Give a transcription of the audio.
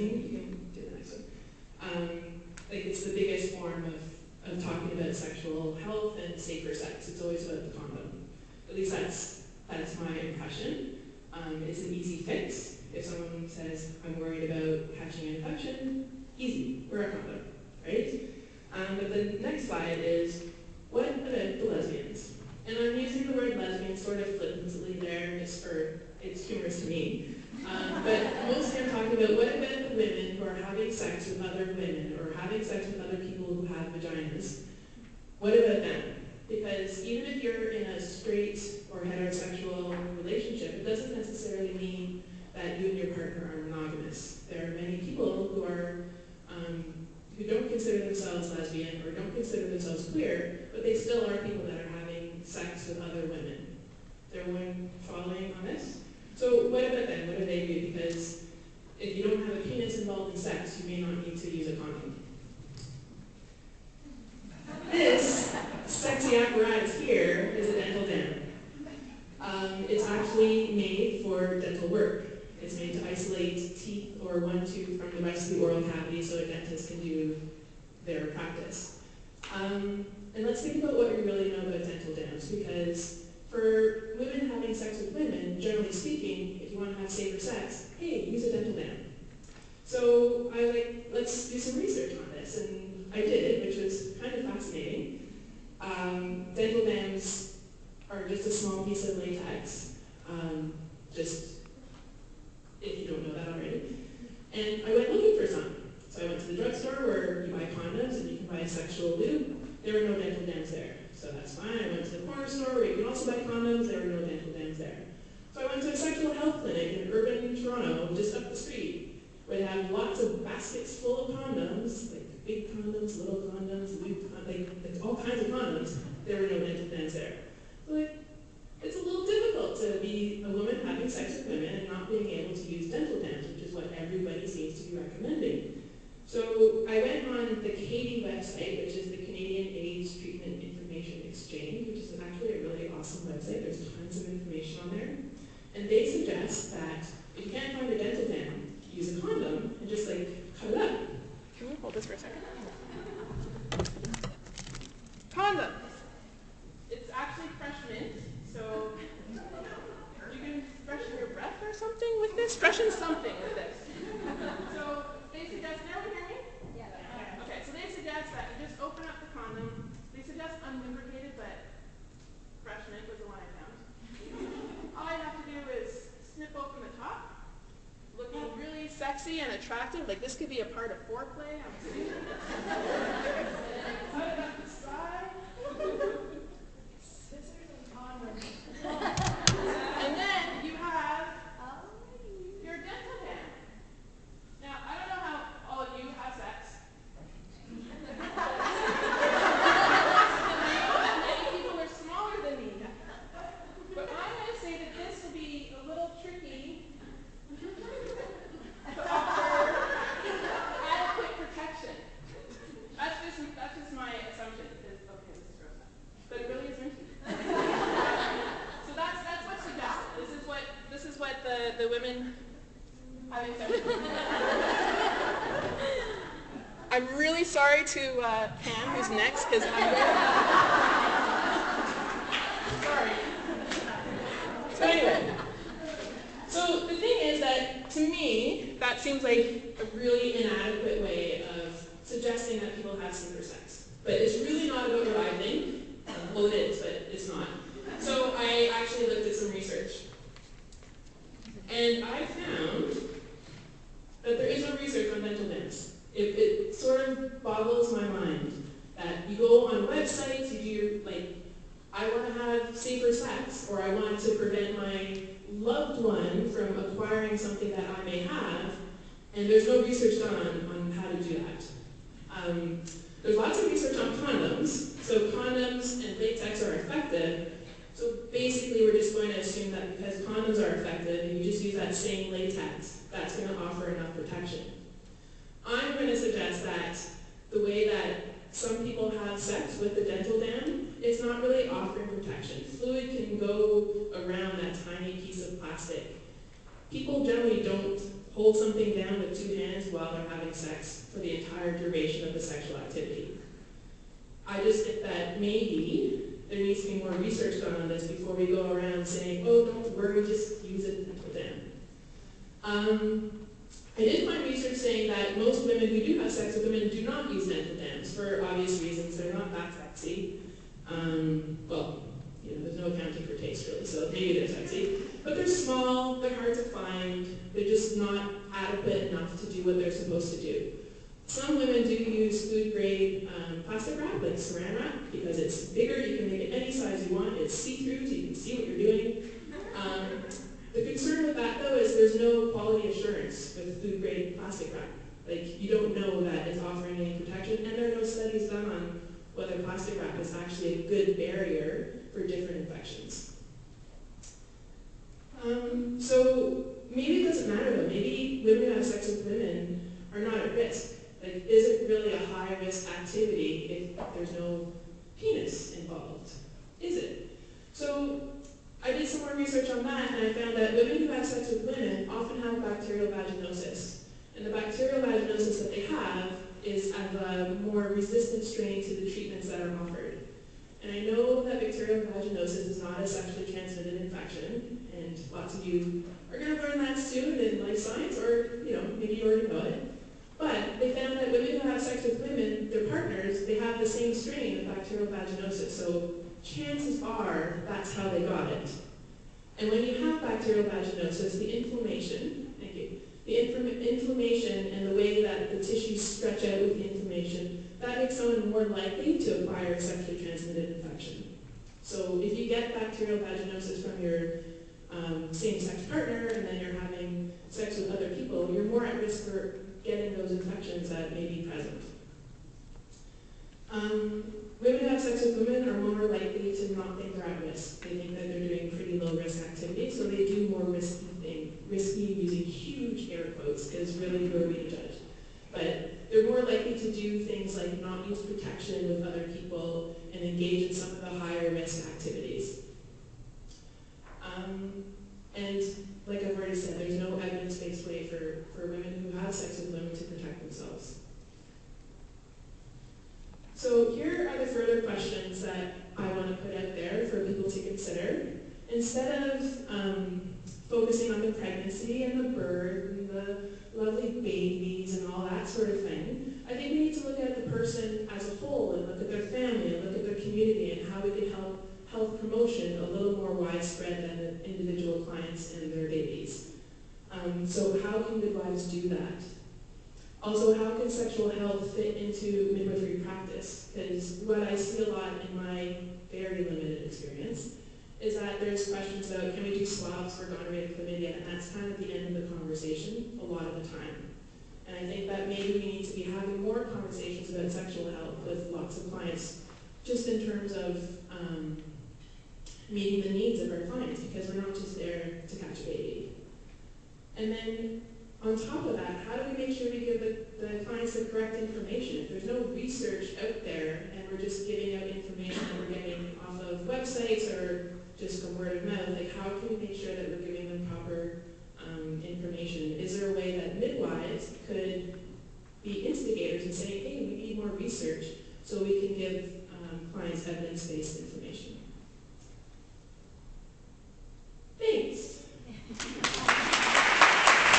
lesbian, you can do the next one. Like it's the biggest form of talking about sexual health and safer sex. It's always about the condom. At least that's my impression. It's an easy fix. If someone says, I'm worried about catching an infection, easy, wear a condom, right? But the next slide is, what about the lesbians? And I'm using the word lesbian sort of flippantly there, it's humorous to me. But mostly I'm talking about what about the women who are having sex with other women or having sex with other people who have vaginas? What about them? Because even if you're in a straight or heterosexual relationship, it doesn't necessarily mean that you and your partner are monogamous. There are many people who are who don't consider themselves lesbian or don't consider themselves queer, but they still are people that are having sex with other women. Is everyone following on this? So what about them? What do they do? Because if you don't have a penis involved in sex, you may not need to use a condom. This sexy apparatus here is a dental dam. It's actually made for dental work. It's made to isolate teeth or one tooth from the rest of the oral cavity so a dentist can do their practice. And let's think about what we really know about dental dams, because for women having sex with women, generally speaking, if you want to have safer sex, hey, use a dental dam. So I was like, let's do some research on this, and I did, which was kind of fascinating. Dental dams are just a small piece of latex, just if you don't know that already. And I went looking for some. So I went to the drugstore where you buy condoms and you can buy a sexual lube. There were no dental dams there, so that's fine. I went to the corner store where you can also buy condoms. There were no dental dams there. So I went to a sexual health clinic in urban Toronto, just up the street, where they have lots of baskets full of condoms, like big condoms, little condoms, lube, like all kinds of condoms. There were no dental dams there. So like, it's a little difficult to be a woman having sex with women and not being able to use dental dams, which is what everybody seems to be recommending. So I went on the CAIDI website, which is the Canadian AIDS Treatment Information Exchange, which is actually a really awesome website. There's tons of information on there. And they suggest that if you can't find a dental dam, use a condom and just like cut it up. Can we hold this for a second? Condom. It's actually fresh mint, so you can freshen your breath or something with this. Freshen something with this. So they suggest, can everyone hear me? Yeah. Okay, so they suggest that you just open up the condom. They suggest unlubricated, but fresh mint was the one I found. All I have to do is snip open the top, looking really sexy and attractive. Like this could be a part of foreplay, I'm assuming. Cut it up the side. Scissors and condoms. And then you have your dental dam. Now, I don't know how all of you have sex. Many people are smaller than me. But I'm going to say that this will be a little tricky to offer adequate protection. That's just my assumption. Okay, this is gross enough. But it really is minty. So that's what's suggested. This is what the women having sex. I'm really sorry to Pam, who's next, because I'm sorry. So anyway, so the thing is that to me, that seems like a really inadequate way of suggesting that people have safer sex. But it's really not about what I think. Well, it is, but it's not. So I actually looked at some research. And I found that there is no research on dental dams. It sort of boggles my mind that you go on websites, you do like, I want to have safer sex, or I want to prevent my loved one from acquiring something that I may have, and there's no research done on how to do that. There's lots of research on condoms, so condoms and latex are effective. So basically we're just going to assume that because condoms are effective and you just use that same latex, that's going to offer enough protection. I'm going to suggest that the way that some people have sex with the dental dam is not really offering protection. Fluid can go around that tiny piece of plastic. People generally don't hold something down with 2 hands while they're having sex for the entire duration of the sexual activity. I just think that maybe there needs to be more research done on this before we go around saying, oh, don't worry, just use it until then. I did find research saying that most women who do have sex with women do not use dental dams for obvious reasons. They're not that sexy. Well, you know, there's no accounting for taste really, so maybe they're sexy. But they're small, they're hard to find, they're just not adequate enough to do what they're supposed to do. Some women do use food-grade plastic wrap, like saran wrap, because it's bigger, you can make it any size you want, it's see-through, so you can see what you're doing. The concern with that, though, is there's no quality assurance with food-grade plastic wrap. Like, you don't know that it's offering any protection, and there are no studies done on whether plastic wrap is actually a good barrier for different infections. So maybe it doesn't matter, though. Maybe women who have sex with women are not at risk. Like, is it really a high-risk activity if there's no penis involved? Is it? So I did some more research on that, and I found that women who have sex with women often have bacterial vaginosis. And the bacterial vaginosis that they have is of a more resistant strain to the treatments that are offered. And I know that bacterial vaginosis is not a sexually transmitted infection, and lots of you are going to learn that soon in life science, or, you know, maybe you already know it. But they found that women who have sex with women, their partners, they have the same strain of bacterial vaginosis. So chances are that's how they got it. And when you have bacterial vaginosis, the inflammation, thank you, the inflammation and the way that the tissues stretch out with the inflammation, that makes someone more likely to acquire a sexually transmitted infection. So if you get bacterial vaginosis from your same-sex partner and then you're having sex with other people, you're more at risk for getting those infections that may be present. Women who have sex with women are more likely to not think they're at risk. They think that they're doing pretty low-risk activity, so they do more risky things. Risky using huge air quotes, because really who are we to judge? But they're more likely to do things like not use protection with other people and engage in some of the higher risk activities. And like I've already said, there's no evidence-based way for women who have sex with women to protect themselves. So here are the further questions that I want to put out there for people to consider. Instead of focusing on the pregnancy and the birth and the lovely babies and all that sort of thing, I think we need to look at the person as a whole and look at their family and look at their community and how we can help health promotion a little more widespread than the individual clients and their babies. So how can midwives do that? Also, how can sexual health fit into midwifery practice? Because what I see a lot in my very limited experience is that there's questions about, can we do swabs for gonorrhea and chlamydia? And that's kind of the end of the conversation a lot of the time. And I think that maybe we need to be having more conversations about sexual health with lots of clients, just in terms of meeting the needs of our clients, because we're not just there to catch a baby. And then on top of that, how do we make sure we give the clients the correct information? If there's no research out there and we're just giving out information that we're getting off of websites or just from word of mouth, like how can we make sure that we're giving them proper information? Is there a way that midwives could be instigators and say, hey, we need more research so we can give clients evidence-based information?